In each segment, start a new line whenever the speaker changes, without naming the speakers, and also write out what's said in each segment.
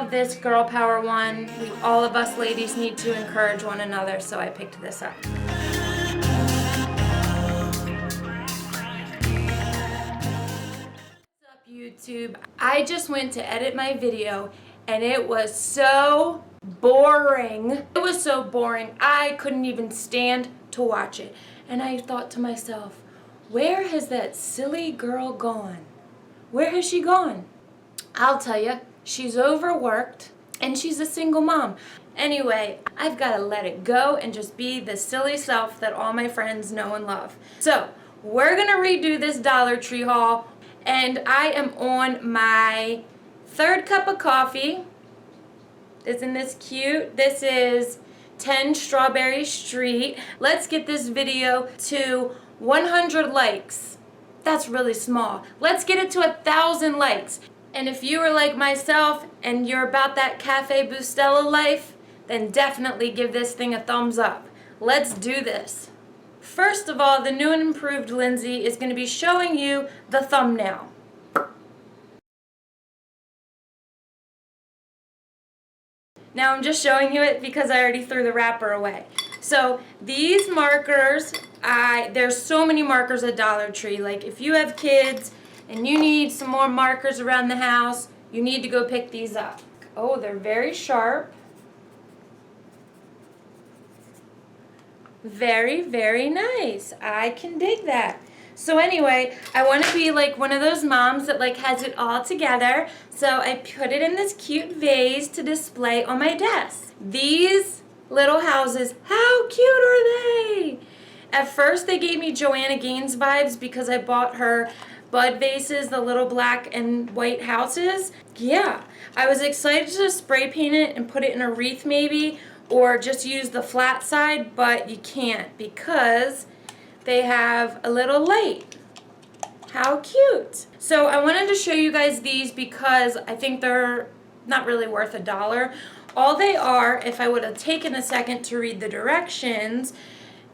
love this girl power one. All of us ladies need to encourage one another, so I picked this up. What's up, YouTube? I just went to edit my video and it was so boring. It was so boring. I couldn't even stand to watch it. And I thought to myself, where has that silly girl gone? Where has she gone? I'll tell you, she's overworked and she's a single mom. Anyway, I've got to let it go and just be the silly self that all my friends know and love. So, we're going to redo this Dollar Tree haul, and I am on my third cup of coffee. Isn't this cute? This is 10 Strawberry Street. Let's get this video to 100 likes. That's really small. Let's get it to 1,000 likes. And if you are like myself and you're about that Cafe Bustelo life, then definitely give this thing a thumbs up. Let's do this. First of all, the new and improved Lindsay is going to be showing you the thumbnail. Now I'm just showing you it because I already threw the wrapper away. So these markers, there's so many markers at Dollar Tree. Like if you have kids and you need some more markers around the house, you need to go pick these up. Oh, they're very sharp. Very, very nice. I can dig that. So anyway, I want to be like one of those moms that like has it all together. So I put it in this cute vase to display on my desk. These little houses, how cute are they? At first they gave me Joanna Gaines vibes because I bought her bud vases, the little black and white houses. Yeah, I was excited to spray paint it and put it in a wreath maybe, or just use the flat side, but you can't because they have a little light. How cute. So I wanted to show you guys these because I think they're not really worth $1. All they are, if I would have taken a second to read the directions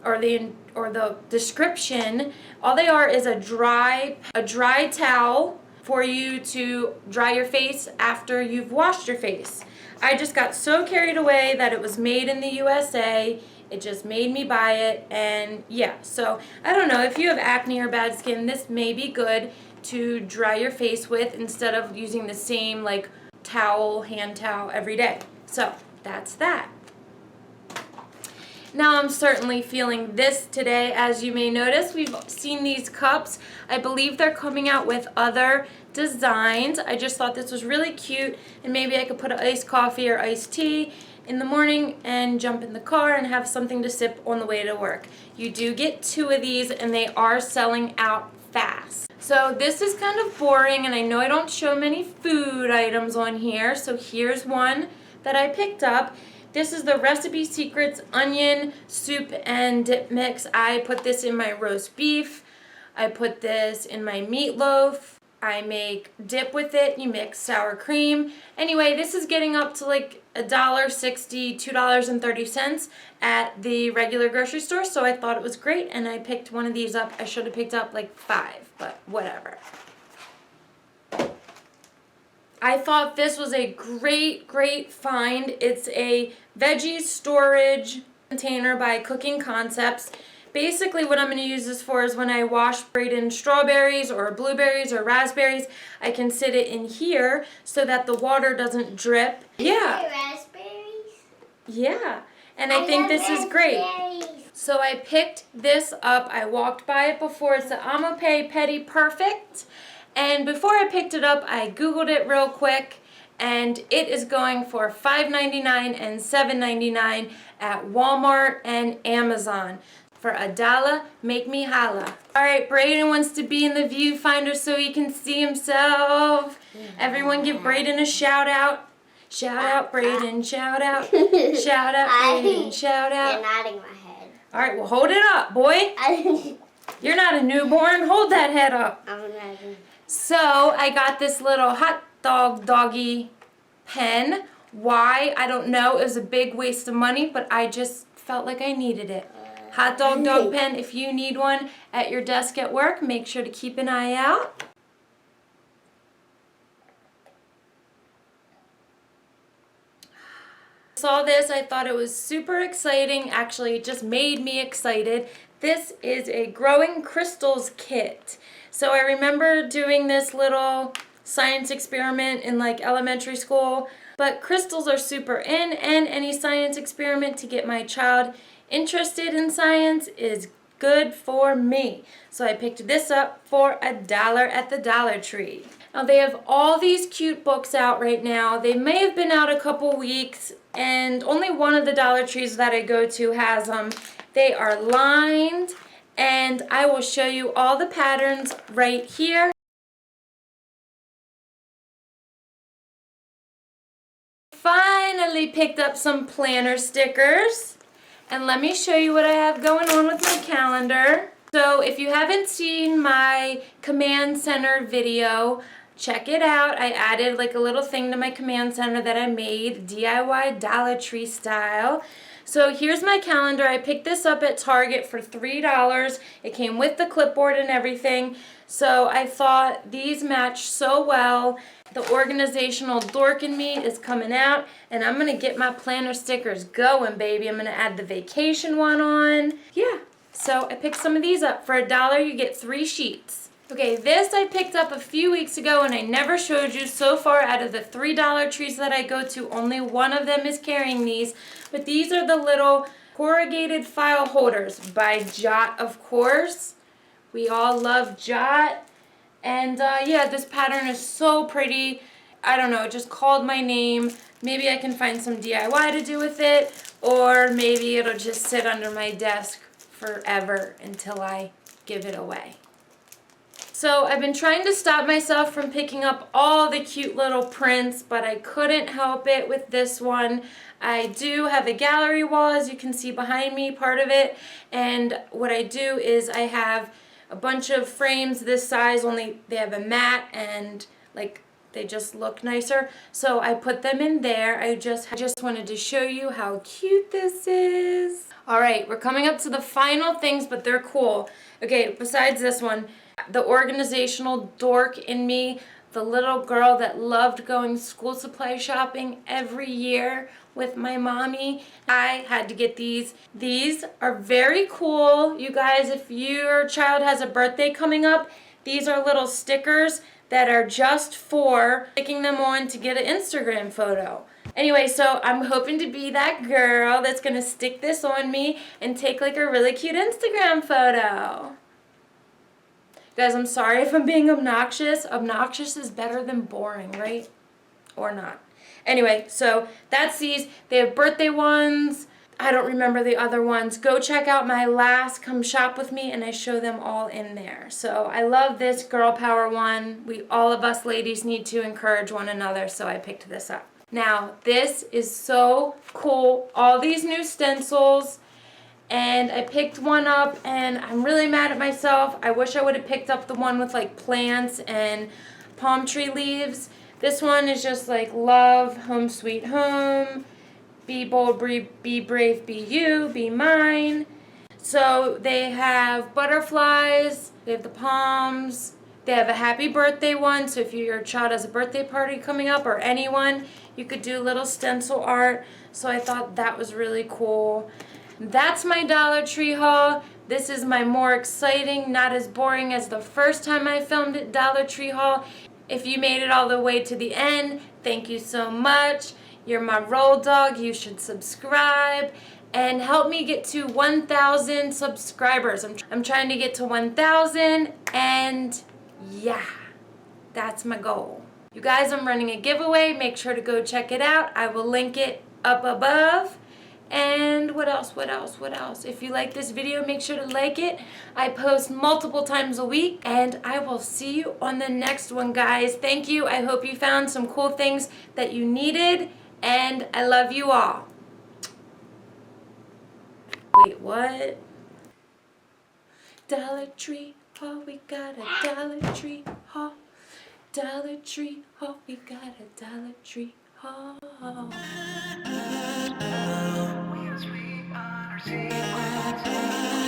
or the description, all they are is a dry towel for you to dry your face after you've washed your face. I just got so carried away that it was made in the USA. It just made me buy it, and yeah, so I don't know, if you have acne or bad skin, this may be good to dry your face with instead of using the same like hand towel every day. So that's that. Now I'm certainly feeling this today. As you may notice, we've seen these cups. I believe they're coming out with other designs. I just thought this was really cute, and maybe I could put an iced coffee or iced tea in the morning and jump in the car and have something to sip on the way to work. You do get 2 of these and they are selling out fast. So this is kind of boring, and I know I don't show many food items on here, so here's one that I picked up. This is the Recipe Secrets onion soup and dip mix. I put this in my roast beef. I put this in my meatloaf. I make dip with it. You mix sour cream. Anyway, this is getting up to like $1.60, $2.30 at the regular grocery store, so I thought it was great, and I picked one of these up. I should have picked up like 5, but whatever. I thought this was a great find. It's a veggie storage container by Cooking Concepts. Basically what I'm going to use this for is when I wash braid in strawberries or blueberries or raspberries, I can sit it in here so that the water doesn't drip. Yeah.
Raspberries?
Yeah. And I think this is great. So I picked this up. I walked by it before. It's the Amape Petty Perfect. And before I picked it up, I Googled it real quick, and it is going for $5.99 and $7.99 at Walmart and Amazon. For $1, make me holla. Alright, Brayden wants to be in the viewfinder so he can see himself. Everyone give Brayden a shout out. Shout out, Brayden, shout out. Shout out, Brayden, shout out.
You're nodding my head.
Alright, well hold it up, boy. You're not a newborn. Hold that head up.
I'm nodding.
So I got this little hot dog doggy pen. Why? I don't know. It was a big waste of money, but I just felt like I needed it. Hot dog pen. If you need one at your desk at work, make sure to keep an eye out. Saw this, I thought it was super exciting. Actually, it just made me excited. This is a growing crystals kit. So I remember doing this little science experiment in like elementary school, but crystals are super in, and any science experiment to get my child interested in science is good for me. So I picked this up for $1 at the Dollar Tree. Now they have all these cute books out right now. They may have been out a couple weeks, and only one of the Dollar Trees that I go to has them. They are lined, and I will show you all the patterns right here. Finally picked up some planner stickers, and let me show you what I have going on with my calendar. So if you haven't seen my command center video, check it out. I added like a little thing to my command center that I made, DIY Dollar Tree style. So here's my calendar. I picked this up at Target for $3. It came with the clipboard and everything. So I thought these match so well. The organizational dork in me is coming out, and I'm going to get my planner stickers going, baby. I'm going to add the vacation one on. Yeah, so I picked some of these up. For $1, you get 3 sheets. Okay, this I picked up a few weeks ago, and I never showed you. So far, out of the 3 Dollar Trees that I go to, only one of them is carrying these. But these are the little corrugated file holders by Jot, of course. We all love Jot. And yeah, this pattern is so pretty. I don't know, it just called my name. Maybe I can find some DIY to do with it, or maybe it'll just sit under my desk forever until I give it away. So I've been trying to stop myself from picking up all the cute little prints, but I couldn't help it with this one. I do have a gallery wall, as you can see behind me, part of it. And what I do is I have a bunch of frames this size, only they have a mat and like they just look nicer. So I put them in there. I just wanted to show you how cute this is. All right, we're coming up to the final things, but they're cool. Okay, besides this one, the organizational dork in me, the little girl that loved going school supply shopping every year with my mommy, I had to get these. These are very cool. You guys, if your child has a birthday coming up, these are little stickers that are just for sticking them on to get an Instagram photo. Anyway, so I'm hoping to be that girl that's gonna stick this on me and take like a really cute Instagram photo. Guys, I'm sorry if I'm being obnoxious. Obnoxious is better than boring, right? Or not. Anyway, so that's these. They have birthday ones. I don't remember the other ones. Go check out my last Come Shop With Me, and I show them all in there. So I love this girl power one. All of us ladies need to encourage one another, so I picked this up. Now, this is so cool. All these new stencils. And I picked one up, and I'm really mad at myself. I wish I would have picked up the one with like plants and palm tree leaves. This one is just like love, home sweet home, be bold, be brave, be you, be mine. So they have butterflies, they have the palms, they have a happy birthday one. So if your child has a birthday party coming up, or anyone, you could do little stencil art. So I thought that was really cool. That's my Dollar Tree haul. This is my more exciting, not as boring as the first time I filmed it, Dollar Tree haul. If you made it all the way to the end, thank you so much. You're my roll dog. You should subscribe and help me get to 1,000 subscribers. I'm trying to get to 1,000, and yeah, that's my goal. You guys, I'm running a giveaway. Make sure to go check it out. I will link it up above. And what else? If you like this video, make sure to like it. I post multiple times a week, and I will see you on the next one, guys. Thank you. I hope you found some cool things that you needed, and I love you all. Wait, what? Dollar Tree haul, we got a Dollar Tree haul. Dollar Tree haul, we got a Dollar Tree haul. We are sweet on our sequence.